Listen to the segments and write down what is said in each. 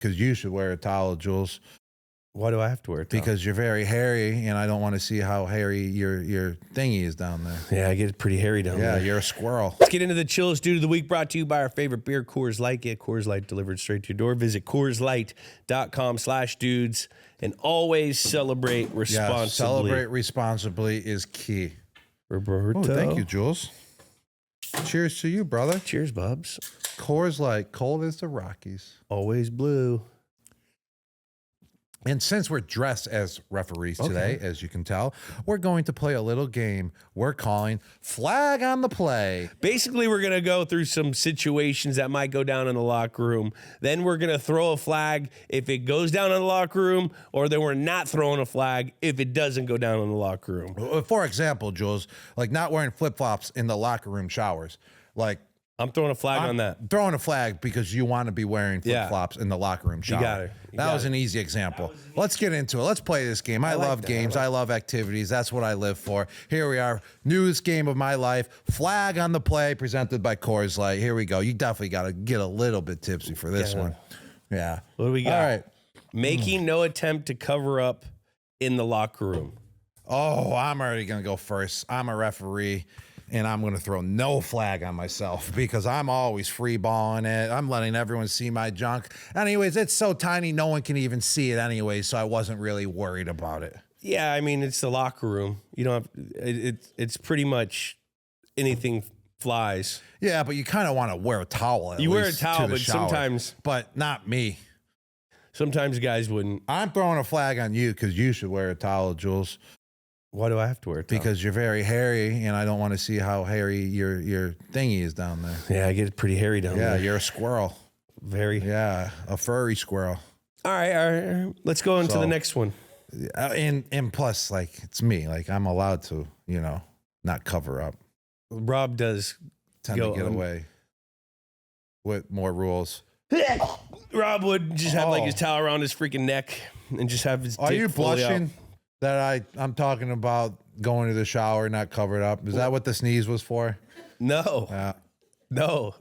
because you should wear a towel, Jules. Why do I have to wear a towel? Because you're very hairy, and I don't want to see how hairy your thingy is down there. Yeah, I get pretty hairy down there. Yeah, you're a squirrel. Let's get into the chillest dude of the week, brought to you by our favorite beer, Coors Light. Get Coors Light delivered straight to your door. Visit CoorsLight.com/dudes, and always celebrate responsibly. Yeah, celebrate responsibly is key. Roberto. Oh, thank you, Jules. Cheers to you, brother. Cheers, Bubs. Coors Light, cold as the Rockies. Always blue. And since we're dressed as referees today, as you can tell, we're going to play a little game we're calling Flag on the Play. Basically, we're going to go through some situations that might go down in the locker room. Then we're going to throw a flag if it goes down in the locker room, or then we're not throwing a flag if it doesn't go down in the locker room. For example, Jules, like not wearing flip-flops in the locker room showers. Like, I'm throwing a flag on that. Throwing a flag because you want to be wearing flip-flops in the locker room shower. You got it. That was an easy example. Let's get into it. Let's play this game. I love games. I love activities. That's what I live for. Here we are. Newest game of my life. Flag on the Play presented by Coors Light. Here we go. You definitely got to get a little bit tipsy for this one. Yeah. What do we got? All right. Making no attempt to cover up in the locker room. Oh, I'm already going to go first. I'm a referee. And I'm going to throw no flag on myself because I'm always free balling it. I'm letting everyone see my junk. Anyways, it's so tiny, no one can even see it anyway, so I wasn't really worried about it. Yeah, I mean, it's the locker room. You don't have, it's pretty much anything flies. Yeah, but you kind of want to wear a towel. You wear a towel, but sometimes. But not me. Sometimes guys wouldn't. I'm throwing a flag on you because you should wear a towel, Jules. Why do I have to wear a towel? Because you're very hairy, and I don't want to see how hairy your thingy is down there. Yeah, I get pretty hairy down there. Yeah, you're a squirrel. Very. Yeah, a furry squirrel. All right. Let's go into the next one. And plus, like, it's me. Like, I'm allowed to, not cover up. Rob does tend to get away with more rules. Rob would just have like his towel around his freaking neck and just have his dick Are you blushing? Out. That I'm talking about going to the shower not covered up. Is that what the sneeze was for? No. No.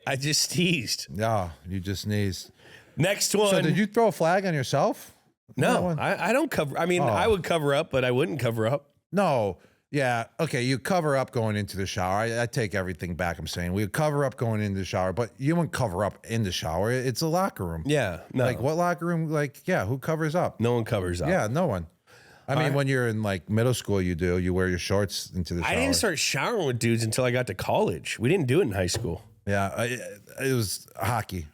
I just sneezed. Yeah, you just sneezed. Next one. So did you throw a flag on yourself? No, I don't cover. I mean, I would cover up, but I wouldn't cover up. No. Yeah. Okay. You cover up going into the shower. I take everything back. I'm saying we would cover up going into the shower, but you wouldn't cover up in the shower. It's a locker room. Yeah. No. Like what locker room? Like, yeah. Who covers up? No one covers up. Yeah. No one. I mean, when you're in like middle school, you do. You wear your shorts into the shower. I didn't start showering with dudes until I got to college. We didn't do it in high school. Yeah. It was hockey.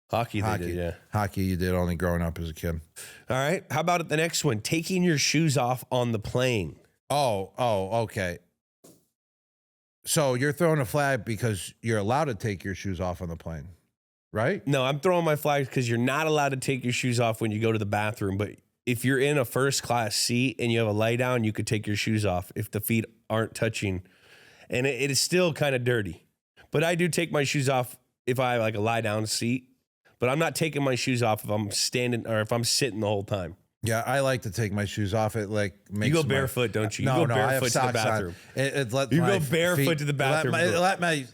Hockey, they did, yeah. Hockey, you did only growing up as a kid. All right. How about the next one? Taking your shoes off on the plane. Oh, okay. So you're throwing a flag because you're allowed to take your shoes off on the plane, right? No, I'm throwing my flag because you're not allowed to take your shoes off when you go to the bathroom. But if you're in a first class seat and you have a lay down, you could take your shoes off if the feet aren't touching. And it is still kind of dirty. But I do take my shoes off if I have like a lie down seat. But I'm not taking my shoes off if I'm standing or if I'm sitting the whole time. Yeah, I like to take my shoes off. It like makes you go barefoot, don't you? You No, go barefoot I have to socks the bathroom. On. You go barefoot to the bathroom.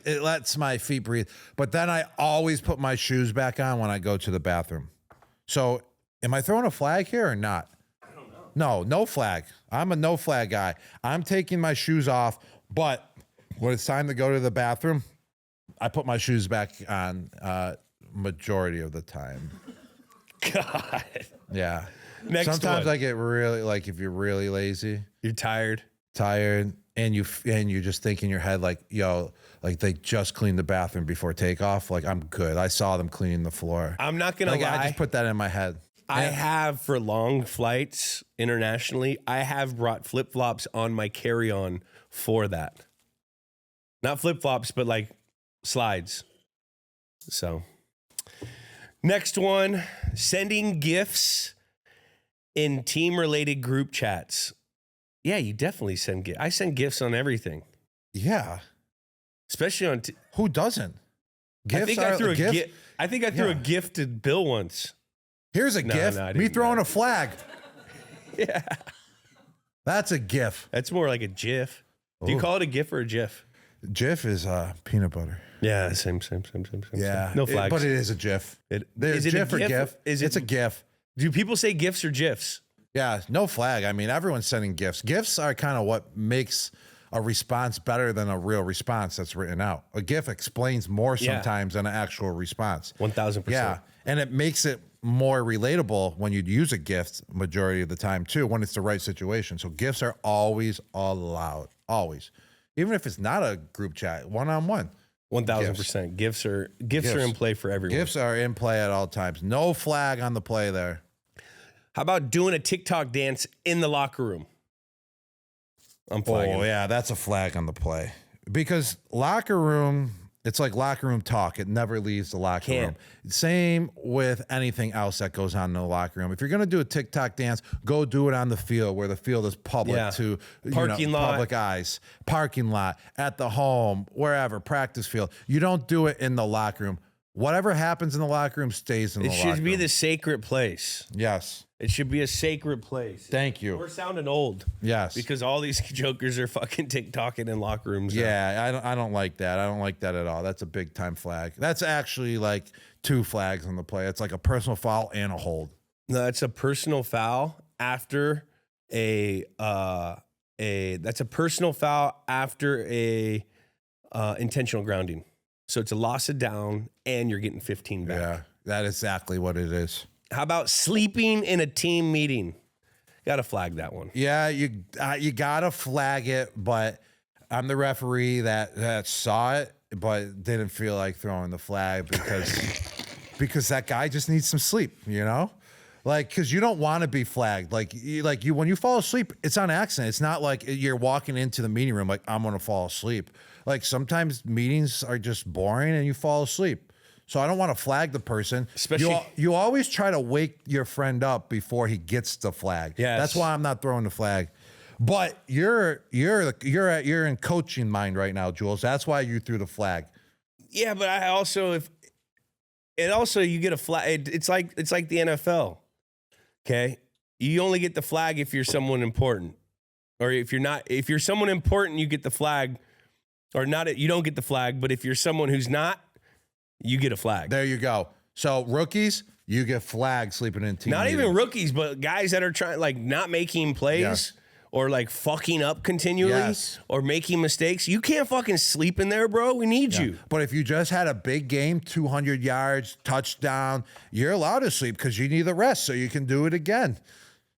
It lets my feet breathe. But then I always put my shoes back on when I go to the bathroom. So am I throwing a flag here or not? I don't know. No flag. I'm a no flag guy. I'm taking my shoes off, but when it's time to go to the bathroom, I put my shoes back on majority of the time. God. Yeah. Next Sometimes one. I get really, like, if you're really lazy, You're tired, and you just think in your head like, yo, like they just cleaned the bathroom before takeoff. Like, I'm good. I saw them cleaning the floor. I'm not gonna lie. I just put that in my head. I have for long flights internationally. I have brought flip flops on my carry on for that. Not flip flops, but like slides. So, next one: sending gifts in team-related group chats. Yeah, you definitely send gifts. I send gifts on everything. Yeah. Especially on... Who doesn't? Gifts I think I threw a gift to Bill once. Here's a gift. Me throwing a flag. Yeah. That's a gif. That's more like a GIF. Do you call it a GIF or a GIF? GIF is peanut butter. Yeah, same. Yeah. No flags. But it is a GIF. Is it GIF a or GIF? GIF? It's a GIF. Do people say GIFs or GIFs? Yeah, no flag. I mean, everyone's sending GIFs. GIFs are kind of what makes a response better than a real response that's written out. A GIF explains more sometimes than an actual response. 1,000%. Yeah, and it makes it more relatable when you use a GIF majority of the time too, when it's the right situation. So GIFs are always allowed, always. Even if it's not a group chat, one-on-one. 1,000%. GIFs are in play for everyone. GIFs are in play at all times. No flag on the play there. How about doing a TikTok dance in the locker room? I'm flagging. Oh, yeah, that's a flag on the play. Because locker room, it's like locker room talk. It never leaves the locker room. Same with anything else that goes on in the locker room. If you're going to do a TikTok dance, go do it on the field where the field is public to parking lot, public eyes. Parking lot, at the home, wherever, practice field. You don't do it in the locker room. Whatever happens in the locker room stays in the locker room. It should be the sacred place. Yes. It should be a sacred place. Thank you. We're sounding old. Yes. Because all these jokers are fucking TikToking in locker rooms. Yeah, I don't like that. I don't like that at all. That's a big time flag. That's actually like 2 flags on the play. It's like a personal foul and a hold. No, that's a personal foul after that's a personal foul after a intentional grounding. So it's a loss of down and you're getting 15 back. Yeah, that is exactly what it is. How about sleeping in a team meeting? Got to flag that one. Yeah, you got to flag it, but I'm the referee that saw it, but didn't feel like throwing the flag because that guy just needs some sleep, you know? Like, because you don't want to be flagged. Like you when you fall asleep, it's on accident. It's not like you're walking into the meeting room like, I'm going to fall asleep. Like, sometimes meetings are just boring and you fall asleep. So I don't want to flag the person. Especially, you always try to wake your friend up before he gets the flag. Yes. That's why I'm not throwing the flag. But you're in coaching mind right now, Jules. That's why you threw the flag. Yeah, but I also you get a flag. It's like the NFL. Okay, you only get the flag if you're someone important, or if you're someone important, you get the flag, or not. You don't get the flag, but if you're someone who's not, you get a flag. There you go. So rookies, you get flags sleeping in team. Not meeting. even rookies, but guys that are trying, like, not making plays. Yes. Or like fucking up continually, Yes. or making mistakes. You can't fucking sleep in there, bro. We need you. But if you just had a big game, 200 yards, touchdown, you're allowed to sleep because you need the rest so you can do it again.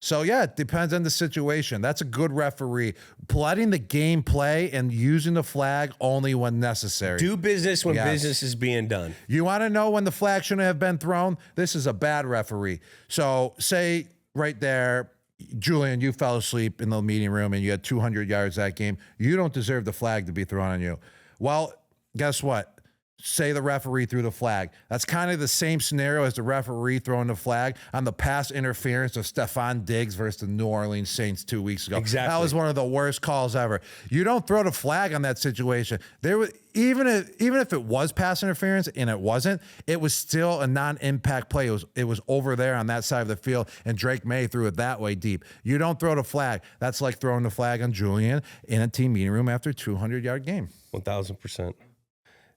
So, yeah, it depends on the situation. That's a good referee. Letting the game play and using the flag only when necessary. Do business when business is being done. You want to know when the flag shouldn't have been thrown? This is a bad referee. So, say right there, Julian, you fell asleep in the meeting room and you had 200 yards that game. You don't deserve the flag to be thrown on you. Well, guess what? Say the referee threw the flag. That's kind of the same scenario as the referee throwing the flag on the pass interference of Stephon Diggs versus the New Orleans Saints 2 weeks ago. Exactly. That was one of the worst calls ever. You don't throw the flag on that situation. There was even if it was pass interference and it wasn't, it was still a non-impact play. It was over there on that side of the field, and Drake May threw it that way deep. You don't throw the flag. That's like throwing the flag on Julian in a team meeting room after a 200-yard game. 1,000%.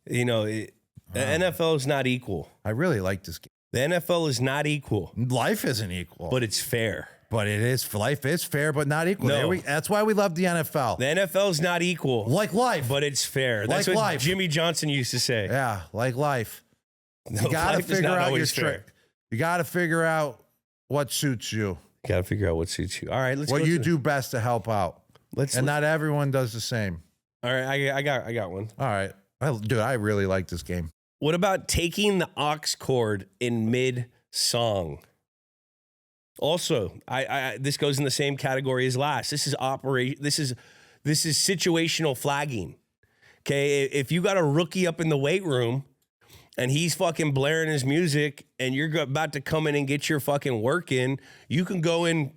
You know, the NFL is not equal. I really like this game. The NFL is not equal. Life isn't equal. But it's fair. But it is. Life is fair, but not equal. No. That's why we love the NFL. The NFL is not equal. Like life. But it's fair. That's like what life. Jimmy Johnson used to say. Yeah, like life. No, You got to life is figure not out your always fair. trick. You got to figure out what suits you. Got to figure out what suits you. All right, let's What go you to- do best to help out. And not everyone does the same. All right, I got one. All right. Dude, I really like this game. What about taking the aux cord in mid-song? Also, this goes in the same category as last. This is situational flagging. Okay, if you got a rookie up in the weight room and he's fucking blaring his music and you're about to come in and get your fucking work in, you can go in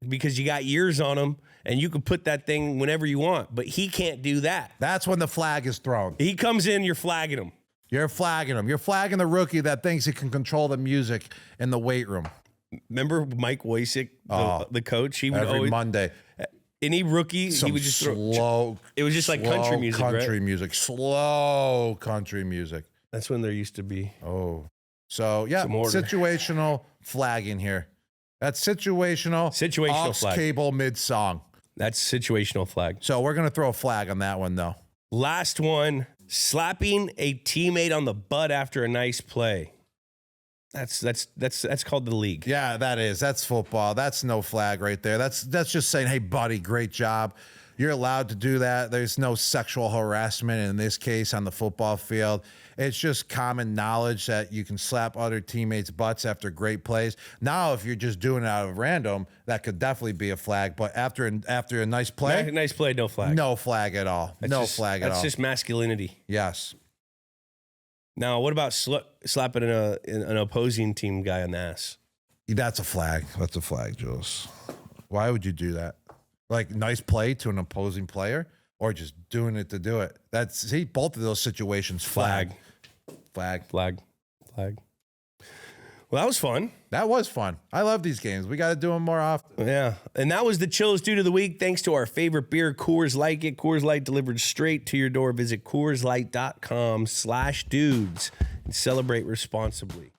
because you got years on him and you can put that thing whenever you want. But he can't do that. That's when the flag is thrown. He comes in, you're flagging him. You're flagging him. You're flagging the rookie that thinks he can control the music in the weight room. Remember Mike Wasick, the coach? He would Every always Monday. Any rookie, Some he would just slow. It was just like country music, country right? music, slow country music. That's when there used to be. Oh, so yeah, Some order. situational flagging here. That's situational. Situational aux flag. cable mid song. That's situational flag. So we're gonna throw a flag on that one though. Last one, slapping a teammate on the butt after a nice play. That's called the league. Yeah, that's football. That's no flag right there. That's just saying, hey buddy, great job. You're allowed to do that. There's no sexual harassment in this case on the football field. It's just common knowledge that you can slap other teammates' butts after great plays. Now, if you're just doing it out of random, that could definitely be a flag. But after a nice play, Nice play, no flag. no flag at all. Flag at all. That's just masculinity. Yes. Now, what about slapping an opposing team guy on the ass? That's a flag. That's a flag, Jules. Why would you do that? Like, nice play to an opposing player, or just doing it to do it? Both of those situations, flag. Well, that was fun. That was fun. I love these games. We got to do them more often. Yeah. And that was the Chillest Dude of the Week. Thanks to our favorite beer, Coors Light. Get Coors Light delivered straight to your door. Visit CoorsLight.com/dudes and celebrate responsibly.